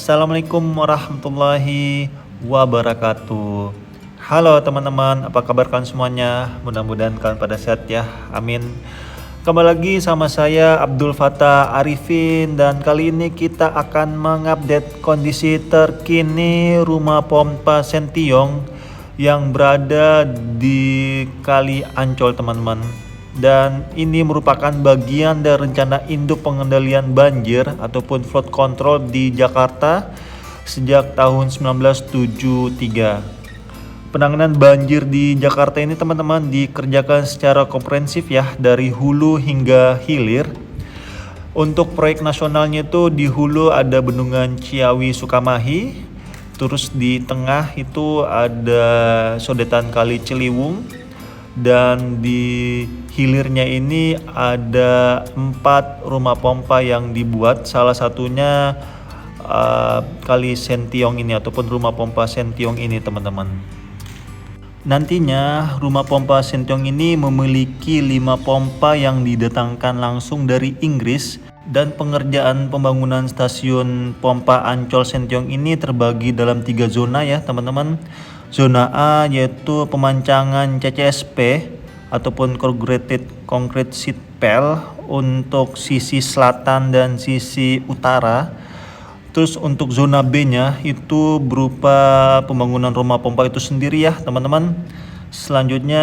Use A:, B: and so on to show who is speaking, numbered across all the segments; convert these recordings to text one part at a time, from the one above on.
A: Assalamualaikum warahmatullahi wabarakatuh. Halo teman-teman, apa kabar kalian semuanya? Mudah-mudahan kalian pada sehat ya, amin. Kembali lagi sama saya Abdul Fattah Arifin, dan kali ini kita akan mengupdate kondisi terkini rumah pompa Sentiong yang berada di Kali Ancol teman-teman. Dan ini merupakan bagian dari rencana induk pengendalian banjir ataupun flood control di Jakarta sejak tahun 1973. Penanganan banjir di Jakarta ini teman-teman dikerjakan secara komprehensif ya, dari hulu hingga hilir. Untuk proyek nasionalnya itu di hulu ada Bendungan Ciawi Sukamahi, terus di tengah itu ada sodetan Kali Ciliwung, dan di hilirnya ini ada 4 rumah pompa yang dibuat, salah satunya Kali Sentiong ini ataupun rumah pompa Sentiong ini teman-teman. Nantinya rumah pompa Sentiong ini memiliki 5 pompa yang didatangkan langsung dari Inggris, dan pengerjaan pembangunan stasiun pompa Ancol Sentiong ini terbagi dalam 3 zona ya teman-teman. Zona A yaitu pemancangan CCSP ataupun Corrugated Concrete Sheet Pile untuk sisi selatan dan sisi utara. Terus untuk zona B-nya itu berupa pembangunan rumah pompa itu sendiri ya teman-teman. Selanjutnya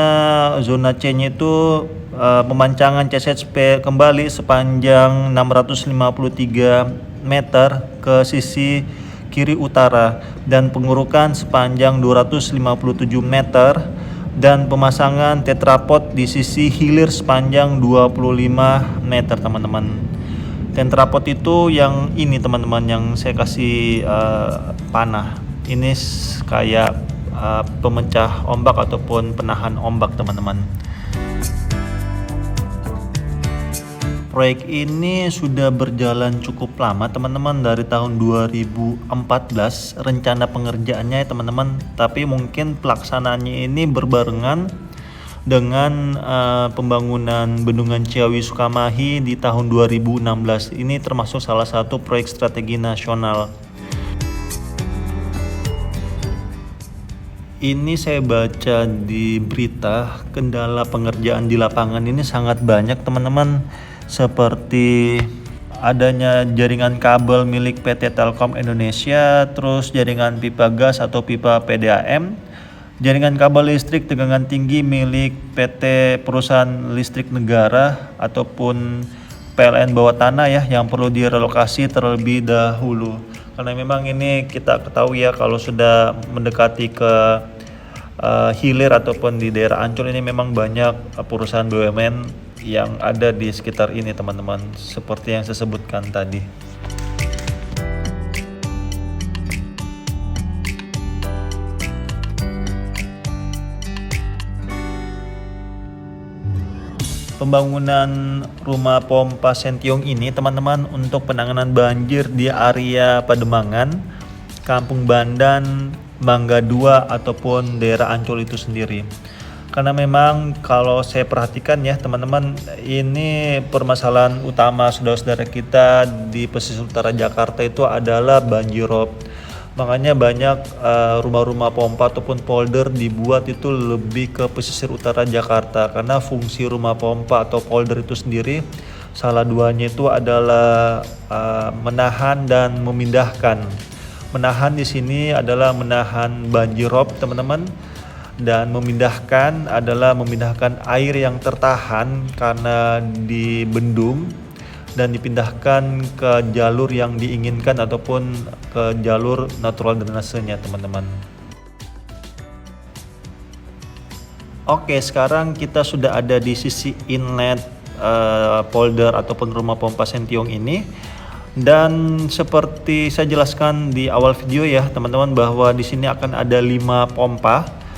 A: zona C-nya itu pemancangan CCSP kembali sepanjang 653 meter ke sisi kiri utara, dan pengurukan sepanjang 257 meter, dan pemasangan tetrapod di sisi hilir sepanjang 25 meter teman-teman. Tetrapod itu yang ini teman-teman, yang saya kasih panah ini kayak pemecah ombak ataupun penahan ombak teman-teman. Proyek ini sudah berjalan cukup lama teman-teman, dari tahun 2014 rencana pengerjaannya ya teman-teman, tapi mungkin pelaksanaannya ini berbarengan dengan pembangunan Bendungan Ciawi Sukamahi di tahun 2016. Ini termasuk salah satu proyek strategi nasional. Ini saya baca di berita, kendala pengerjaan di lapangan ini sangat banyak teman-teman, seperti adanya jaringan kabel milik PT Telkom Indonesia, terus jaringan pipa gas atau pipa PDAM, jaringan kabel listrik tegangan tinggi milik PT Perusahaan Listrik Negara ataupun PLN bawah tanah ya, yang perlu direlokasi terlebih dahulu. Karena memang ini kita ketahui ya, kalau sudah mendekati ke hilir ataupun di daerah Ancol ini memang banyak perusahaan BUMN yang ada di sekitar ini teman-teman, seperti yang saya sebutkan tadi. Pembangunan rumah pompa Sentiong ini teman-teman untuk penanganan banjir di area Pademangan, Kampung Bandan, Mangga 2 ataupun daerah Ancol itu sendiri. Karena memang kalau saya perhatikan ya teman-teman, ini permasalahan utama saudara-saudara kita di pesisir utara Jakarta itu adalah banjirop. Makanya banyak rumah-rumah pompa ataupun polder dibuat itu lebih ke pesisir utara Jakarta, karena fungsi rumah pompa atau polder itu sendiri salah duanya itu adalah menahan dan memindahkan. Menahan di sini adalah menahan banjirop teman-teman, dan memindahkan adalah memindahkan air yang tertahan karena dibendung dan dipindahkan ke jalur yang diinginkan ataupun ke jalur natural drainasenya teman-teman. Oke, sekarang kita sudah ada di sisi inlet polder ataupun rumah pompa Sentiong ini, dan seperti saya jelaskan di awal video ya teman-teman, bahwa di sini akan ada 5 pompa.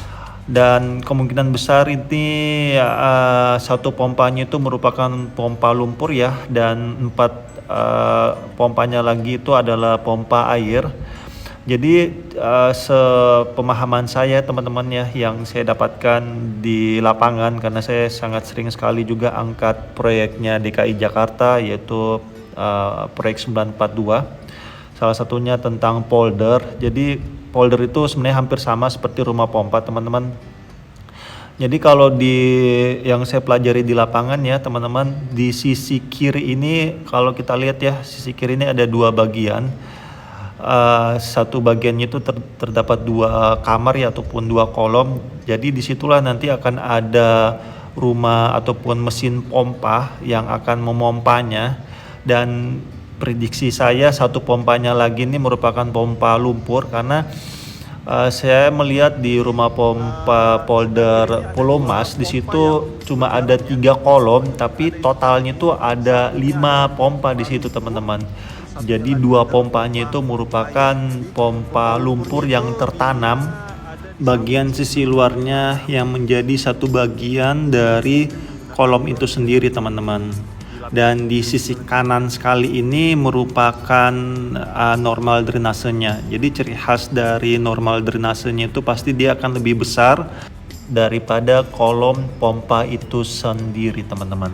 A: Dan kemungkinan besar ini satu pompanya itu merupakan pompa lumpur ya, dan 4 pompanya lagi itu adalah pompa air. Jadi sepemahaman saya teman-teman ya, yang saya dapatkan di lapangan, karena saya sangat sering sekali juga angkat proyeknya DKI Jakarta, yaitu proyek 942. Salah satunya tentang polder. Jadi polder itu sebenarnya hampir sama seperti rumah pompa, teman-teman. Jadi kalau di yang saya pelajari di lapangan ya teman-teman, di sisi kiri ini kalau kita lihat ya, sisi kiri ini ada dua bagian. Satu bagiannya itu terdapat dua kamar ya ataupun dua kolom. Jadi disitulah nanti akan ada rumah ataupun mesin pompa yang akan memompanya. Dan prediksi saya satu pompanya lagi ini merupakan pompa lumpur, karena saya melihat di rumah pompa polder Pulau Mas di situ cuma ada 3 kolom, tapi totalnya itu ada 5 pompa di situ teman-teman. Jadi 2 pompanya itu merupakan pompa lumpur yang tertanam, bagian sisi luarnya yang menjadi satu bagian dari kolom itu sendiri teman-teman. Dan di sisi kanan sekali ini merupakan normal drainasenya. Jadi ciri khas dari normal drainasenya itu pasti dia akan lebih besar daripada kolom pompa itu sendiri teman-teman.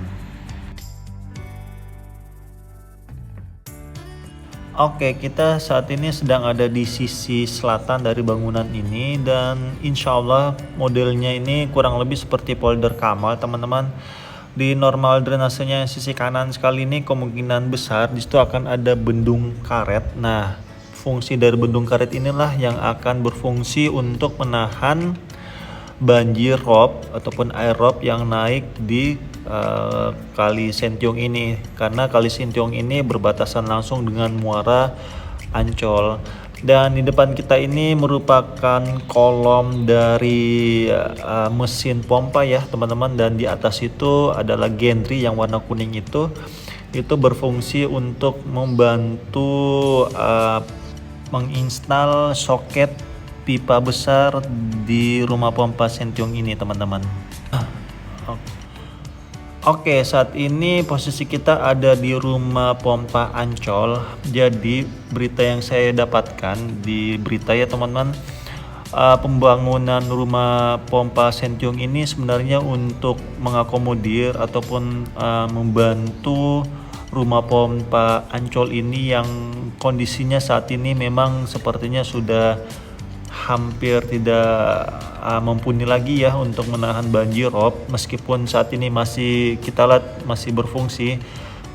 A: Oke, kita saat ini sedang ada di sisi selatan dari bangunan ini, dan insya Allah modelnya ini kurang lebih seperti polder Kamal teman-teman. Di normal drainasenya sisi kanan sekali ini kemungkinan besar di situ akan ada bendung karet. Nah, fungsi dari bendung karet inilah yang akan berfungsi untuk menahan banjir rob ataupun air rob yang naik di Kali Sentiong ini, karena Kali Sentiong ini berbatasan langsung dengan muara Ancol. Dan di depan kita ini merupakan kolom dari mesin pompa ya teman-teman, dan di atas itu adalah gantry yang warna kuning itu berfungsi untuk membantu menginstal soket pipa besar di rumah pompa Sentiong ini teman-teman. Oke, saat ini posisi kita ada di rumah pompa Ancol. Jadi berita yang saya dapatkan di berita ya teman-teman, pembangunan rumah pompa Sentiong ini sebenarnya untuk mengakomodir ataupun membantu rumah pompa Ancol ini yang kondisinya saat ini memang sepertinya sudah hampir tidak mumpuni lagi ya untuk menahan banjir rob. Meskipun saat ini masih kita lihat masih berfungsi,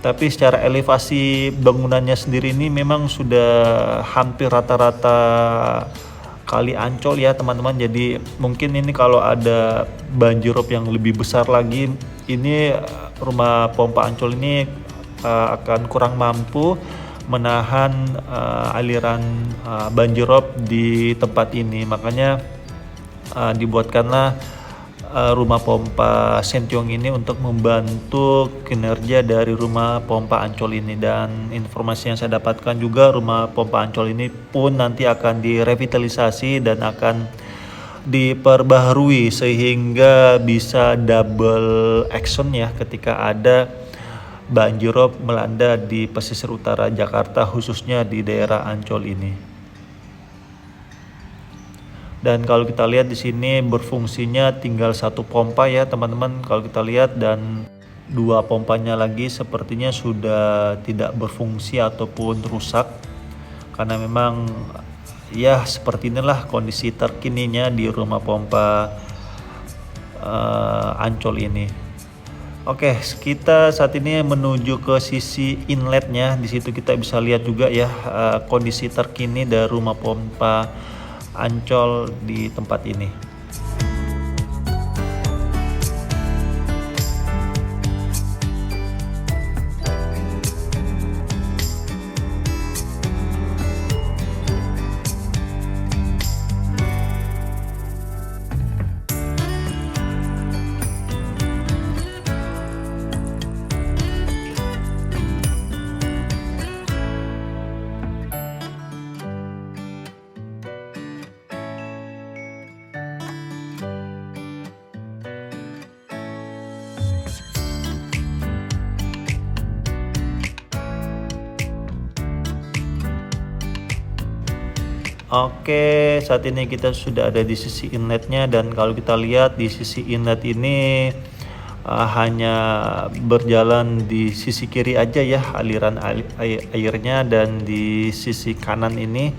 A: tapi secara elevasi bangunannya sendiri ini memang sudah hampir rata-rata Kali Ancol ya teman-teman. Jadi mungkin ini kalau ada banjir rob yang lebih besar lagi, ini rumah pompa Ancol ini akan kurang mampu menahan aliran banjir rob di tempat ini. Makanya dibuatkanlah rumah pompa Sentiong ini untuk membantu kinerja dari rumah pompa Ancol ini. Dan informasi yang saya dapatkan juga rumah pompa Ancol ini pun nanti akan direvitalisasi dan akan diperbaharui sehingga bisa double action ya ketika ada banjir rob melanda di pesisir utara Jakarta, khususnya di daerah Ancol ini. Dan kalau kita lihat di sini berfungsinya tinggal satu pompa ya teman-teman kalau kita lihat, dan dua pompanya lagi sepertinya sudah tidak berfungsi ataupun rusak, karena memang ya seperti inilah kondisi terkininya di rumah pompa Ancol ini. Oke, kita saat ini menuju ke sisi inletnya. Di situ kita bisa lihat juga ya kondisi terkini dari rumah pompa Ancol di tempat ini. Oke, saat ini kita sudah ada di sisi inletnya, dan kalau kita lihat di sisi inlet ini hanya berjalan di sisi kiri aja ya aliran airnya, dan di sisi kanan ini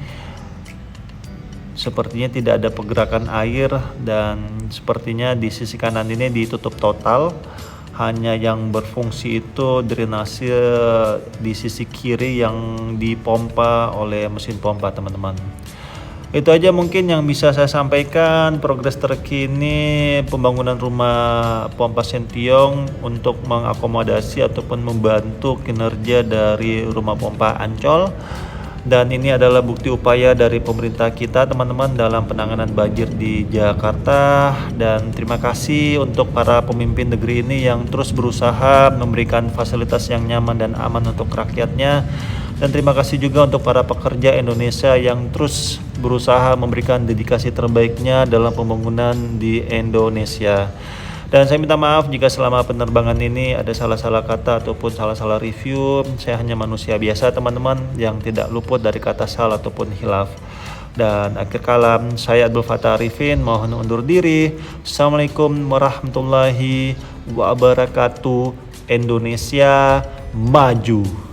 A: sepertinya tidak ada pergerakan air, dan sepertinya di sisi kanan ini ditutup total. Hanya yang berfungsi itu drainase di sisi kiri yang dipompa oleh mesin pompa, teman-teman. Itu aja mungkin yang bisa saya sampaikan progres terkini pembangunan rumah pompa Sentiong untuk mengakomodasi ataupun membantu kinerja dari rumah pompa Ancol. Dan ini adalah bukti upaya dari pemerintah kita, teman-teman, dalam penanganan banjir di Jakarta. Dan terima kasih untuk para pemimpin negeri ini yang terus berusaha memberikan fasilitas yang nyaman dan aman untuk rakyatnya. Dan terima kasih juga untuk para pekerja Indonesia yang terus berusaha memberikan dedikasi terbaiknya dalam pembangunan di Indonesia. Dan saya minta maaf jika selama penerbangan ini ada salah-salah kata ataupun salah-salah review. Saya hanya manusia biasa, teman-teman, yang tidak luput dari kata salah ataupun hilaf. Dan akhir kalam, saya Abdul Fattah Arifin mohon undur diri. Assalamualaikum warahmatullahi wabarakatuh. Indonesia maju.